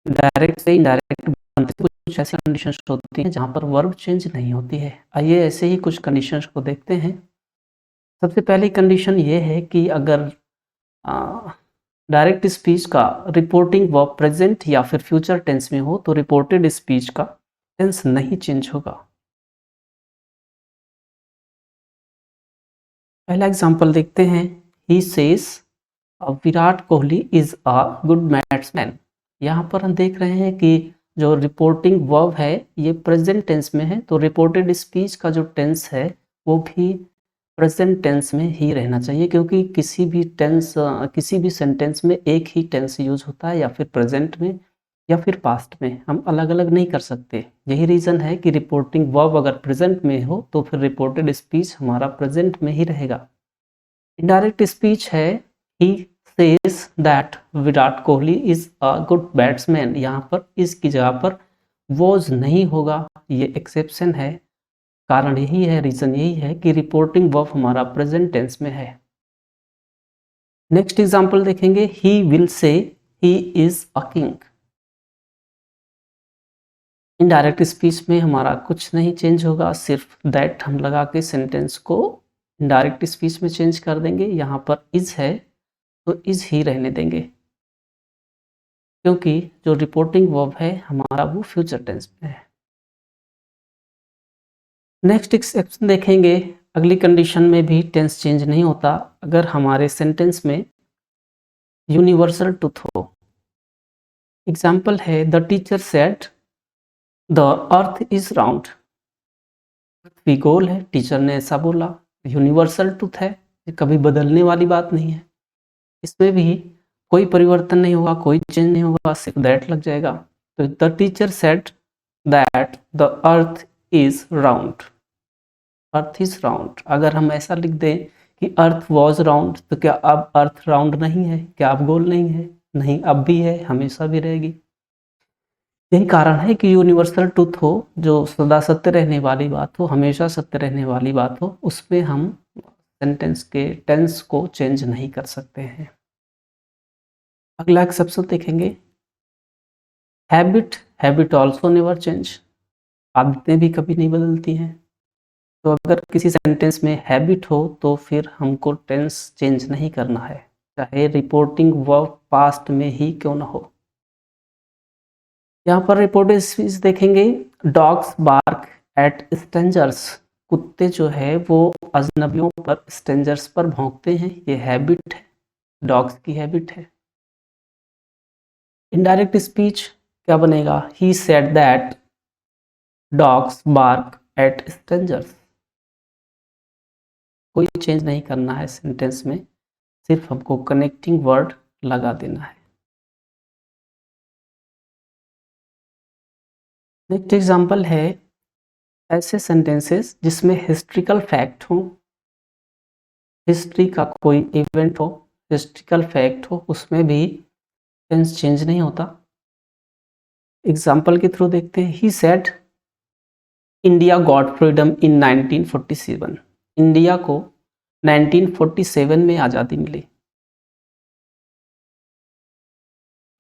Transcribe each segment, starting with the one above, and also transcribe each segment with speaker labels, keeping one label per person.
Speaker 1: Direct से indirect बनते कुछ ऐसी कंडीशंस होती हैं जहाँ पर वर्ब चेंज नहीं होती है। आइए ऐसे ही कुछ कंडीशंस को देखते हैं। सबसे पहली कंडीशन ये है कि अगर डायरेक्ट स्पीच का रिपोर्टिंग वर्ब प्रेजेंट या फिर फ्यूचर टेंस में हो तो रिपोर्टेड स्पीच का टेंस नहीं चेंज होगा। पहला एग्जांपल देखते हैं। He says Virat Kohli is a good batsman. यहाँ पर हम देख रहे हैं कि जो रिपोर्टिंग वर्ब है ये प्रेजेंट टेंस में है, तो रिपोर्टेड स्पीच का जो टेंस है वो भी प्रेजेंट टेंस में ही रहना चाहिए, क्योंकि किसी भी सेंटेंस में एक ही टेंस यूज होता है, या फिर प्रेजेंट में या फिर पास्ट में, हम अलग अलग नहीं कर सकते। यही रीज़न है कि रिपोर्टिंग वर्ब अगर प्रेजेंट में हो तो फिर रिपोर्टेड स्पीच हमारा प्रेजेंट में ही रहेगा। इनडायरेक्ट स्पीच है he says that Virat Kohli is a good batsman. यहाँ पर इसकी जगह पर वॉज नहीं होगा, ये एक्सेप्शन है। कारण यही है, रीजन यही है कि रिपोर्टिंग वर्ब हमारा प्रेजेंट टेंस में है। नेक्स्ट एग्जांपल देखेंगे। He will say he is a king. Indirect speech में हमारा कुछ नहीं चेंज होगा, सिर्फ दैट हम लगा के सेंटेंस को इनडायरेक्ट स्पीच में चेंज कर देंगे। यहाँ पर इज है तो इज ही रहने देंगे, क्योंकि जो रिपोर्टिंग वर्ब है हमारा वो फ्यूचर टेंस में है। नेक्स्ट एक्सेप्शन देखेंगे। अगली कंडीशन में भी टेंस चेंज नहीं होता अगर हमारे सेंटेंस में यूनिवर्सल ट्रुथ हो। एग्जाम्पल है the teacher said the earth is round. पृथ्वी गोल है, टीचर ने ऐसा बोला। यूनिवर्सल ट्रुथ है, ये कभी बदलने वाली बात नहीं है, इसमें भी कोई परिवर्तन नहीं होगा, कोई चेंज नहीं होगा, सिर्फ दैट लग जाएगा। तो the teacher said that the earth is round. Earth is round. अगर हम ऐसा लिख दें कि अर्थ वॉज राउंड, तो क्या अब अर्थ राउंड नहीं है? क्या अब गोल नहीं है? नहीं, अब भी है, हमेशा भी रहेगी। यही कारण है कि यूनिवर्सल ट्रुथ हो, जो सदा सत्य रहने वाली बात हो, हमेशा सत्य रहने वाली बात हो, उसमें हम सेंटेंस के टेंस को चेंज नहीं कर सकते हैं। अगला एक्सेप्शन देखेंगे। Habit also never change. आदतें भी कभी नहीं बदलती हैं। तो अगर किसी सेंटेंस में हैबिट हो तो फिर हमको टेंस चेंज नहीं करना है, चाहे रिपोर्टिंग वर्ब पास्ट में ही क्यों ना हो। यहाँ पर रिपोर्टेड स्पीच देखेंगे। Dogs bark at strangers. कुत्ते जो है वो अजनबियों पर, स्ट्रेंजर्स पर भौंकते हैं, ये हैबिट है, डॉग्स की हैबिट है। इनडायरेक्ट स्पीच क्या बनेगा? He said that dogs bark at strangers. कोई चेंज नहीं करना है सेंटेंस में, सिर्फ हमको कनेक्टिंग वर्ड लगा देना है। नेक्स्ट एग्जांपल है ऐसे सेंटेंसेस जिसमें हिस्ट्रिकल फैक्ट हो, हिस्ट्री का कोई इवेंट हो, हिस्ट्रिकल फैक्ट हो, उसमें भी टेंस चेंज नहीं होता। एग्जांपल के थ्रू देखते हैं। He said India got freedom in 1947। India को 1947 में आज़ादी मिली।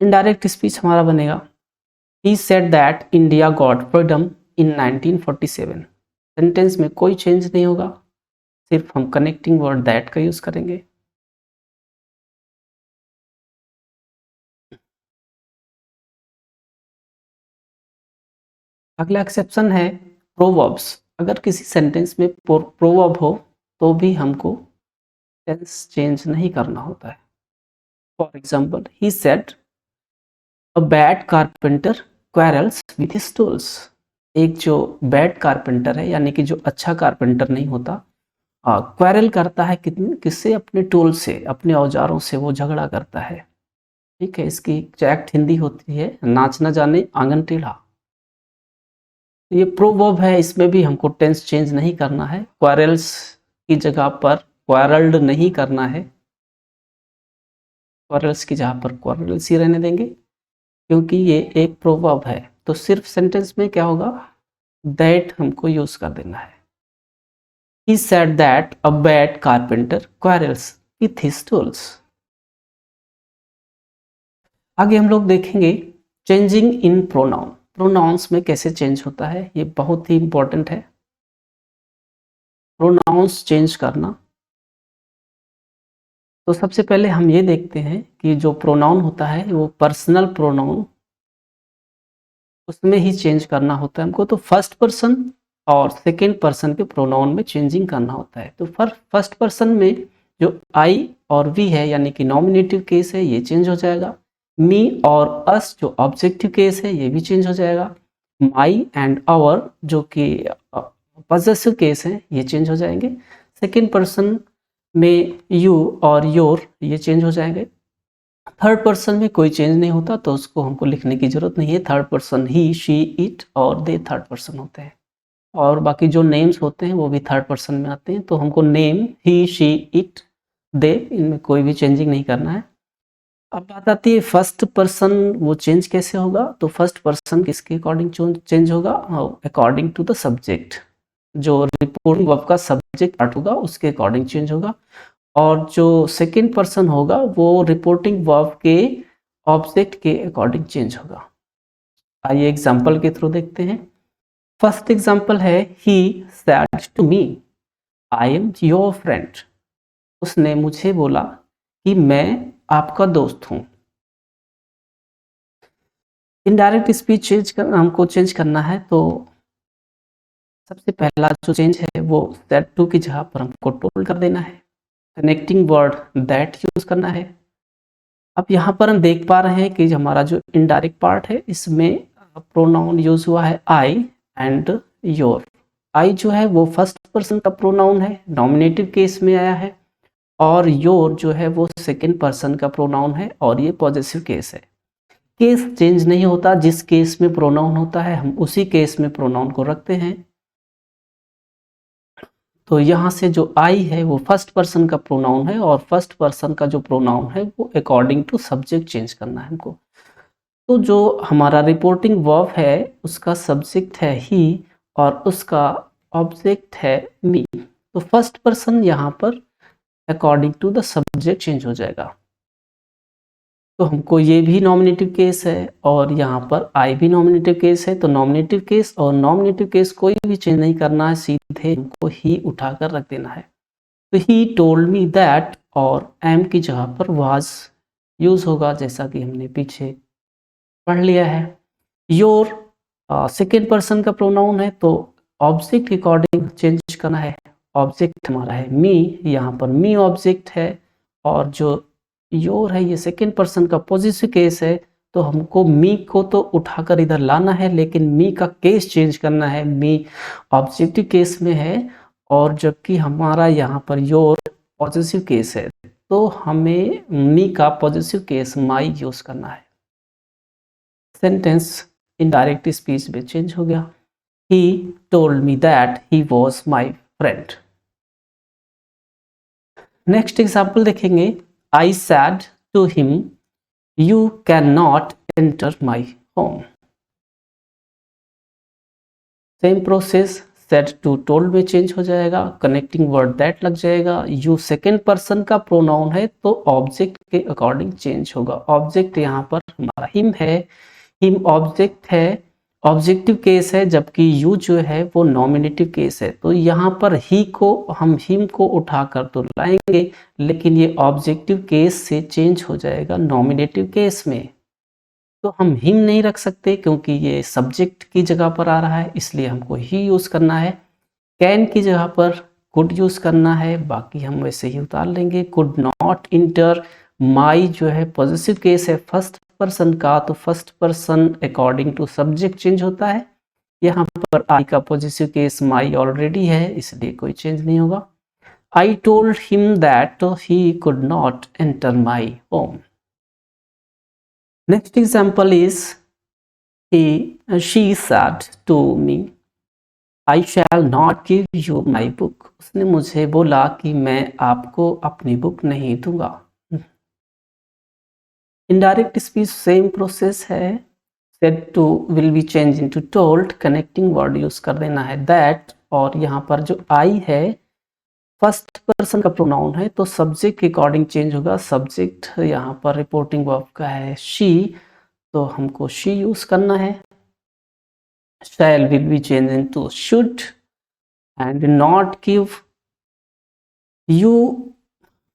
Speaker 1: इनडायरेक्ट स्पीच हमारा बनेगा he said that India got freedom in 1947। Sentence में कोई चेंज नहीं होगा, सिर्फ हम कनेक्टिंग वर्ड दैट का यूज करेंगे। अगला एक्सेप्शन है प्रोवर्ब्स। अगर किसी सेंटेंस में प्रोवर्ब हो तो भी हमको टेंस चेंज नहीं करना होता है। For example, he said a bad carpenter quarrels with his tools. एक जो बैड कारपेंटर है, यानी कि जो अच्छा कारपेंटर नहीं होता, क्वारल करता है किससे? अपने टूल से, अपने औजारों से वो झगड़ा करता है। ठीक है, इसकी एग्जैक्ट हिंदी होती है नाच न जाने आंगन टेढ़ा। ये प्रोवर्ब है, इसमें भी हमको टेंस चेंज नहीं करना है, क्वारल्स की जगह पर क्वारल्ड नहीं करना है, क्वारल्स की जगह पर क्वारल्स ही रहने देंगे, क्योंकि ये एक प्रोवर्ब है। तो सिर्फ सेंटेंस में क्या होगा? दैट हमको यूज कर देना है। He said that a bad carpenter quarrels with his tools. आगे हम लोग देखेंगे चेंजिंग इन प्रोनाउन, प्रोनाउंस में कैसे चेंज होता है, ये बहुत ही इंपॉर्टेंट है, प्रोनाउंस चेंज करना। तो सबसे पहले हम ये देखते हैं कि जो प्रोनाउन होता है वो पर्सनल प्रोनाउन, उसमें ही चेंज करना होता है हमको। तो फर्स्ट पर्सन और सेकेंड पर्सन के प्रोनाउन में चेंजिंग करना होता है। तो फर्स्ट पर्सन में जो आई और वी है यानी कि नॉमिनेटिव केस है, ये चेंज हो जाएगा। मी और अस जो ऑब्जेक्टिव केस है, ये भी चेंज हो जाएगा। माई एंड आवर जो कि पॉसेसिव केस है, ये चेंज हो जाएंगे। सेकेंड पर्सन में यू और योर ये चेंज हो जाएंगे। थर्ड पर्सन में कोई चेंज नहीं होता, तो उसको हमको लिखने की जरूरत नहीं है। Third person he, she, it और दे थर्ड पर्सन होते हैं। और बाकी जो नेम्स होते हैं वो भी थर्ड पर्सन में आते हैं। तो हमको नेम ही, शी, इट, दे, इनमें कोई भी चेंजिंग नहीं करना है। अब बात आती है फर्स्ट पर्सन, वो चेंज कैसे होगा। तो फर्स्ट पर्सन किसके अकॉर्डिंग चेंज होगा, अकॉर्डिंग टू द सब्जेक्ट। जो रिपोर्टिंग वर्ब का सब्जेक्ट पार्ट होगा उसके अकॉर्डिंग चेंज होगा। और जो सेकेंड पर्सन होगा वो रिपोर्टिंग वर्ब के ऑब्जेक्ट के अकॉर्डिंग चेंज होगा। आइए एग्जाम्पल के थ्रू देखते हैं। फर्स्ट एग्जाम्पल है he said to me I am your friend. उसने मुझे बोला कि मैं आपका दोस्त हूं। इनडायरेक्ट स्पीच हमको चेंज करना है। तो सबसे पहला जो चेंज है वो सेड टू की जगह पर हमको टोल्ड कर देना है। कनेक्टिंग वर्ड दैट यूज करना है। अब यहाँ पर हम देख पा रहे हैं कि हमारा जो इनडायरेक्ट पार्ट है इसमें प्रोनाउन यूज हुआ है आई एंड योर। आई जो है वो फर्स्ट पर्सन का प्रोनाउन है, नॉमिनेटिव केस में आया है। और योर जो है वो सेकेंड पर्सन का प्रोनाउन है और ये पॉजेसिव केस है। केस चेंज नहीं होता, जिस केस में प्रोनाउन होता है हम उसी केस में प्रोनाउन को रखते हैं। तो यहाँ से जो आई है वो फर्स्ट पर्सन का प्रोनाउन है और फर्स्ट पर्सन का जो प्रोनाउन है वो अकॉर्डिंग टू सब्जेक्ट चेंज करना है हमको। तो जो हमारा रिपोर्टिंग वर्ब है उसका सब्जेक्ट है ही और उसका ऑब्जेक्ट है मी। तो फर्स्ट पर्सन यहाँ पर according to the subject change हो जाएगा। तो हमको ये भी नॉमिनेटिव केस है और यहाँ पर आई भी नॉमिनेटिव केस है। तो नॉमिनेटिव केस और नॉमिनेटिव केस कोई भी चेंज नहीं करना है, सीधे हमको ही उठाकर रख देना है। तो ही टोल्ड मी दैट और एम की जगह पर वाज यूज होगा, जैसा कि हमने पीछे पढ़ लिया है। योर सेकेंड पर्सन का प्रोनाउन है तो ऑब्जेक्ट के अकॉर्डिंग चेंज करना है। ऑब्जेक्ट हमारा है मी, यहाँ पर मी ऑब्जेक्ट है और जो योर है ये सेकेंड पर्सन का पॉजिटिव केस है। तो हमको मी को तो उठाकर इधर लाना है, लेकिन मी का केस चेंज करना है। मी ऑब्जेक्टिव केस में है और जबकि हमारा यहाँ पर योर पॉजिटिव केस है, तो हमें मी का पॉजिटिव केस माई यूज करना है। सेंटेंस इनडायरेक्ट स्पीच में चेंज हो गया। He told me that he was my friend. Next example देखेंगे। I said to him, you cannot enter my home. Same process, said to told में change हो जाएगा, connecting word that लग जाएगा। you second person का pronoun है तो object के अकॉर्डिंग चेंज होगा। ऑब्जेक्ट यहाँ पर हमारा हिम है, हिम ऑब्जेक्ट है, ऑब्जेक्टिव केस है, जबकि यू जो है वो नॉमिनेटिव केस है। तो यहाँ पर ही को हम हिम को उठाकर तो लाएंगे, लेकिन ये ऑब्जेक्टिव केस से चेंज हो जाएगा नॉमिनेटिव केस में। तो हम हिम नहीं रख सकते क्योंकि ये सब्जेक्ट की जगह पर आ रहा है, इसलिए हमको ही यूज करना है। कैन की जगह पर कुड यूज करना है, बाकी हम वैसे ही उतार लेंगे। कुड नॉट इंटर, माई जो है पॉजिटिव केस है फर्स्ट पर्सन का, तो first person according to subject change होता है। यहाँ पर आई का पॉजिटिव केस माई ऑलरेडी है, इसलिए कोई चेंज नहीं होगा। I told him that he could not enter my home. Next example is she said to me I shall not give you my book. उसने मुझे बोला कि मैं आपको अपनी बुक नहीं दूंगा। इनडायरेक्ट स्पीच सेम प्रोसेस है। Said to will be change into told, connecting word use कर देना है दैट। और यहाँ पर जो आई है फर्स्ट पर्सन का प्रोनाउन है तो सब्जेक्ट के अकॉर्डिंग चेंज होगा। सब्जेक्ट यहाँ पर रिपोर्टिंग वर्ब का है शी, तो हमको शी यूज करना है। शैल will be change into should and not give. You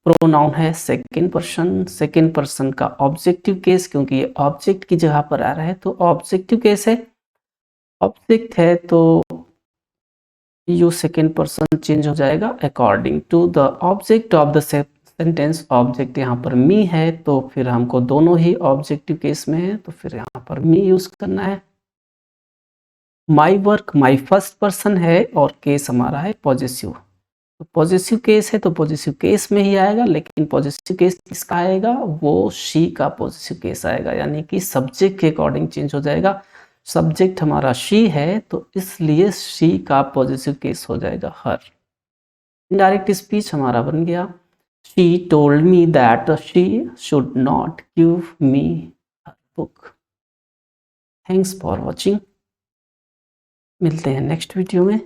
Speaker 1: pronoun है सेकेंड पर्सन का ऑब्जेक्टिव केस, क्योंकि ये ऑब्जेक्ट की जगह पर आ रहा है तो ऑब्जेक्टिव केस है। ऑब्जेक्ट है तो यू सेकेंड पर्सन चेंज हो जाएगा according to the object of the sentence. Object यहाँ पर मी है तो फिर हमको दोनों ही ऑब्जेक्टिव केस में है तो फिर यहाँ पर मी यूज करना है। My work my first person है और केस हमारा है पॉजेसिव। तो पॉजेसिव केस है तो पॉजेसिव केस में ही आएगा, लेकिन पॉजेसिव केस किसका आएगा, वो शी का पॉजेसिव केस आएगा, यानी कि सब्जेक्ट के अकॉर्डिंग चेंज हो जाएगा। सब्जेक्ट हमारा शी है तो इसलिए शी का पॉजेसिव केस हो जाएगा हर। इनडायरेक्ट स्पीच हमारा बन गया she told me that she should not give me her book. Thanks for watching. मिलते हैं नेक्स्ट वीडियो में।